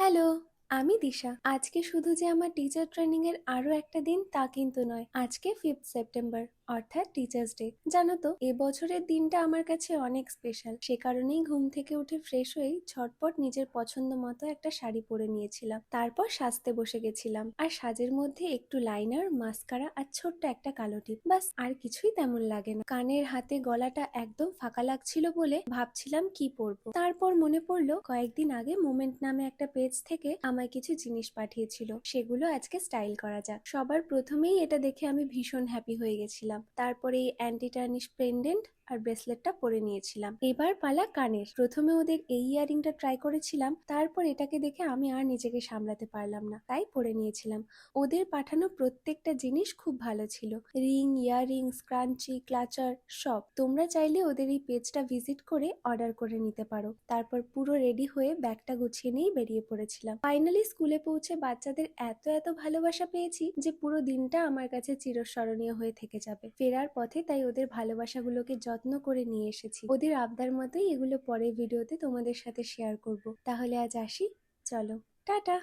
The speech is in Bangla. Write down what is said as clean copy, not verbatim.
হ্যালো, আমি দিশা। আজকে শুধু যে আমার টিচার ট্রেনিং এর আরো একটা দিন তা কিন্তু নয়। আজকে 5th সেপ্টেম্বর, অর্থাৎ টিচার্স ডে। জানো তো, এবছরের দিনটা আমার কাছে অনেক স্পেশাল। সে কারণেই ঘুম থেকে উঠে ফ্রেশ হয়েই ঝটপট নিজের পছন্দ মতো একটা শাড়ি পরে নিয়েছিলাম। তারপর সাজতে বসে গেছিলাম। আর সাজের মধ্যে একটু লাইনার, মাস্কারা আর ছোট্ট একটা কালো টিপ। বাস, আর কিছুই তেমন লাগে না। কানের হাতে গলাটা একদম ফাঁকা লাগছিল বলে ভাবছিলাম কি পরবো। তারপর মনে পড়লো কয়েকদিন আগে মোমেন্ট নামে একটা পেজ থেকে আমায় কিছু জিনিস পাঠিয়েছিল, সেগুলো আজকে স্টাইল করা যাক। সবার প্রথমেই এটা দেখে আমি ভীষণ হ্যাপি হয়ে গেছিলাম। তারপরে এই অ্যান্টি টার্নিশ পেন্ডেন্ট আর ব্রেসলেটটা পরে নিয়েছিলাম। এবার পালা কানের। প্রথমে ওদের এই ইয়ারিংটা ট্রাই করেছিলাম, তারপর এটাকে দেখে আমি আর নিজেকে সামলাতে পারলাম না, তাই পরে নিয়েছিলাম। ওদের পাঠানো প্রত্যেকটা জিনিস খুব ভালো ছিল। রিং, ইয়ারিং, স্ক্রাঞ্চি, ক্লাচার সব। তোমরা চাইলে ওদের এই পেজটা ভিজিট করে অর্ডার করে নিতে পারো। তারপর পুরো রেডি হয়ে ব্যাগটা গুছিয়ে নিয়ে বেরিয়ে পড়েছিলাম। ফাইনালি স্কুলে পৌঁছে বাচ্চাদের এত এত ভালোবাসা পেয়েছি যে পুরো দিনটা আমার কাছে চিরস্মরণীয় হয়ে থেকে যাবে। ফেরার পথে তাই ওদের ভালোবাসাগুলোকে যত্ন করে নিয়ে এসেছি। ওদের আবদার মতোই এগুলো পরের ভিডিওতে তোমাদের সাথে শেয়ার করব। তাহলে আজ আসি, চলো, টাটা।